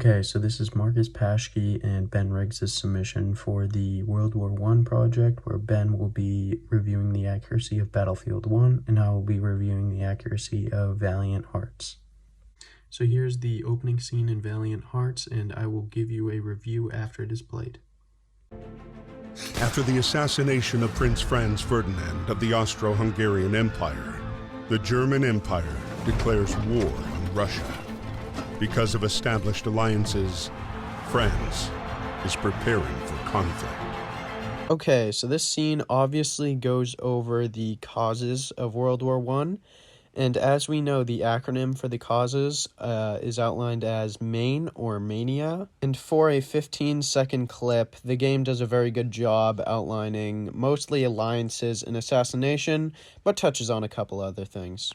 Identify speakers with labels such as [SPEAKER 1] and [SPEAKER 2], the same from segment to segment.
[SPEAKER 1] Okay, so this is Marcus Paschke and Ben Riggs' submission for the World War I project, where Ben will be reviewing the accuracy of Battlefield 1, and I will be reviewing the accuracy of Valiant Hearts. So here's the opening scene in Valiant Hearts, and I will give you a review after it is played.
[SPEAKER 2] After the assassination of Prince Franz Ferdinand of the Austro-Hungarian Empire, the German Empire declares war on Russia. Because of established alliances, France is preparing for conflict.
[SPEAKER 1] Okay, so this scene obviously goes over the causes of World War I, and as we know, the acronym for the causes is outlined as MAIN or Mania. And for a 15-second clip, the game does a very good job outlining mostly alliances and assassination, but touches on a couple other things.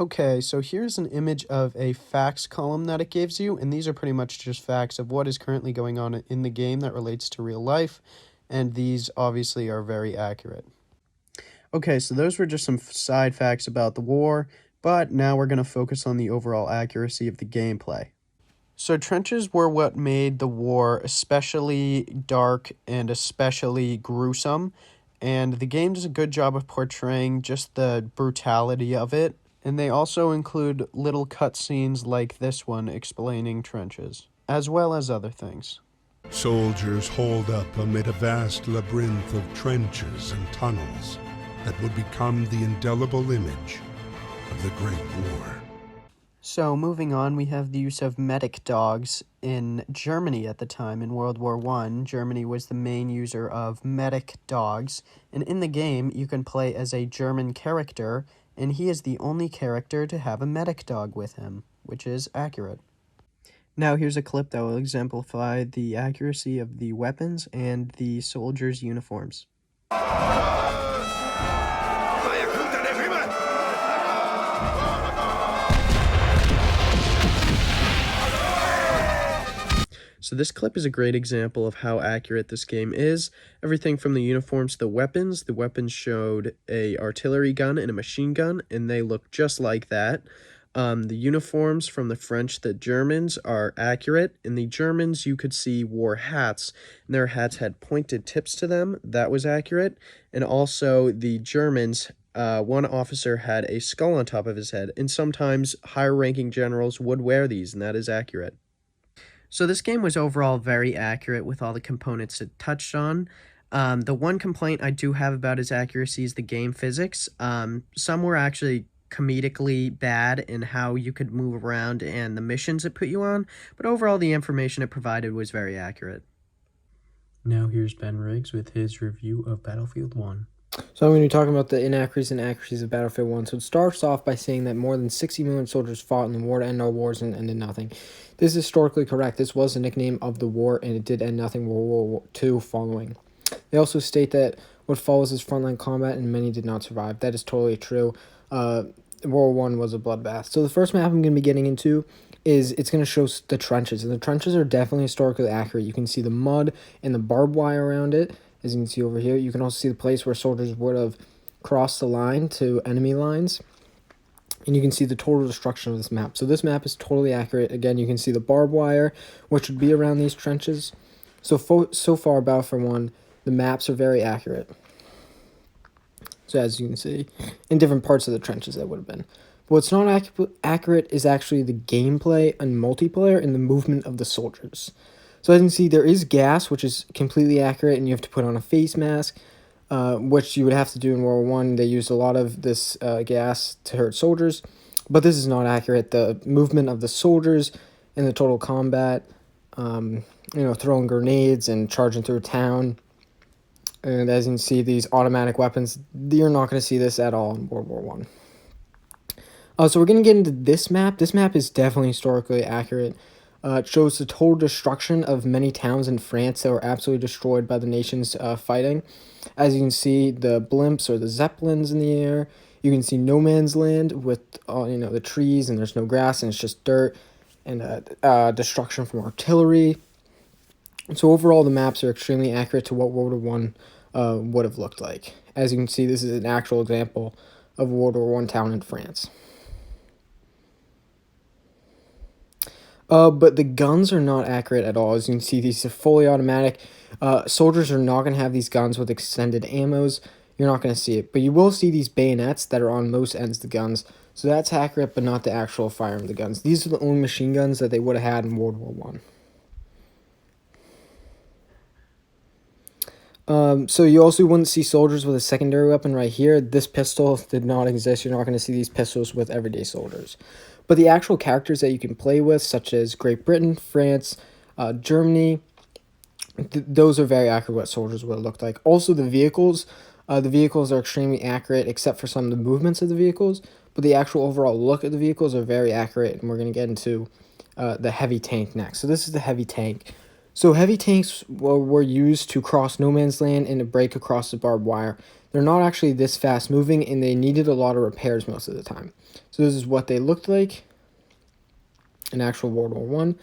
[SPEAKER 1] Okay, so here's an image of a facts column that it gives you, and these are pretty much just facts of what is currently going on in the game that relates to real life, and these obviously are very accurate. Okay, so those were just some side facts about the war, but now we're going to focus on the overall accuracy of the gameplay. So trenches were what made the war especially dark and especially gruesome, and the game does a good job of portraying just the brutality of it. And they also include little cutscenes like this one explaining trenches, as well as other things.
[SPEAKER 2] Soldiers holed up amid a vast labyrinth of trenches and tunnels that would become the indelible image of the Great War.
[SPEAKER 1] So moving on, we have the use of medic dogs in Germany at the time. In World War I, Germany was the main user of medic dogs, and in the game you can play as a German character, and he is the only character to have a medic dog with him, which is accurate. Now here's a clip that will exemplify the accuracy of the weapons and the soldiers' uniforms. So this clip is a great example of how accurate this game is. Everything from the uniforms to the weapons. The weapons showed a artillery gun and a machine gun, and they look just like that. The uniforms from the French to the Germans are accurate. In the Germans, you could see wore hats, and their hats had pointed tips to them. That was accurate. And also, the Germans, one officer had a skull on top of his head, and sometimes higher-ranking generals would wear these, and that is accurate. So this game was overall very accurate with all the components it touched on. The one complaint I do have about its accuracy is the game physics. Some were actually comedically bad in how you could move around and the missions it put you on, but overall the information it provided was very accurate. Now here's Ben Riggs with his review of Battlefield 1.
[SPEAKER 3] So I'm going to be talking about the inaccuracies and accuracies of Battlefield 1. So it starts off by saying that more than 60 million soldiers fought in the war to end all wars and ended nothing. This is historically correct. This was the nickname of the war, and it did end nothing World War II following. They also state that what follows is frontline combat, and many did not survive. That is totally true. World War I was a bloodbath. So the first map I'm going to be getting into is it's going to show the trenches, and the trenches are definitely historically accurate. You can see the mud and the barbed wire around it. As you can see over here, you can also see the place where soldiers would have crossed the line to enemy lines. And you can see the total destruction of this map. So this map is totally accurate. Again, you can see the barbed wire, which would be around these trenches. So far, Battlefield 1, the maps are very accurate. So as you can see, in different parts of the trenches that would have been. But what's not accurate is actually the gameplay and multiplayer and the movement of the soldiers. So as you can see, there is gas, which is completely accurate, and you have to put on a face mask, which you would have to do in World War I. They used a lot of this gas to hurt soldiers, but this is not accurate. The movement of the soldiers in the total combat, throwing grenades and charging through town, and as you can see, these automatic weapons, you're not going to see this at all in World War I. So we're going to get into this map. This map is definitely historically accurate. It shows the total destruction of many towns in France that were absolutely destroyed by the nations fighting. As you can see, the blimps or the zeppelins in the air. You can see no man's land with the trees, and there's no grass, and it's just dirt, and destruction from artillery. So overall, the maps are extremely accurate to what World War I would have looked like. As you can see, this is an actual example of a World War I town in France. But the guns are not accurate at all. As you can see, these are fully automatic. Soldiers are not going to have these guns with extended ammos. You're not going to see it. But you will see these bayonets that are on most ends of the guns. So that's accurate, but not the actual firing of the guns. These are the only machine guns that they would have had in World War One. So you also wouldn't see soldiers with a secondary weapon right here. This pistol did not exist. You're not going to see these pistols with everyday soldiers. But the actual characters that you can play with, such as Great Britain, France, Germany, those are very accurate what soldiers would have looked like. Also the vehicles are extremely accurate except for some of the movements of the vehicles. But the actual overall look of the vehicles are very accurate, and we're going to get into the heavy tank next. So this is the heavy tank. So heavy tanks were used to cross no man's land and to break across the barbed wire. They're not actually this fast moving, and they needed a lot of repairs most of the time. So this is what they looked like in actual World War One.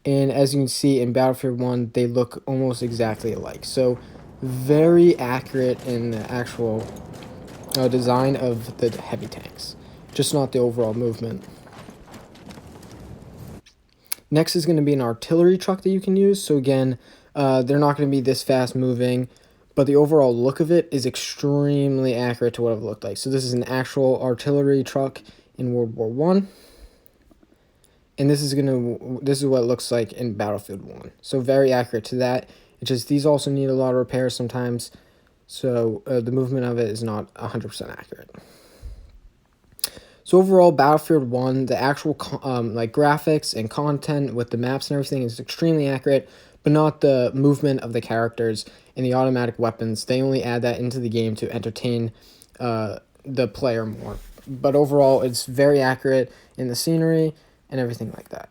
[SPEAKER 3] And as you can see in Battlefield 1, they look almost exactly alike. So very accurate in the actual design of the heavy tanks, just not the overall movement. Next is going to be an artillery truck that you can use. So again, they're not going to be this fast moving, but the overall look of it is extremely accurate to what it looked like. So this is an actual artillery truck in World War One, and this is what it looks like in Battlefield 1. So very accurate to that. It's just these also need a lot of repairs sometimes, so the movement of it is not 100% accurate. So overall, Battlefield 1, the actual graphics and content with the maps and everything is extremely accurate, but not the movement of the characters and the automatic weapons. They only add that into the game to entertain the player more. But overall, it's very accurate in the scenery and everything like that.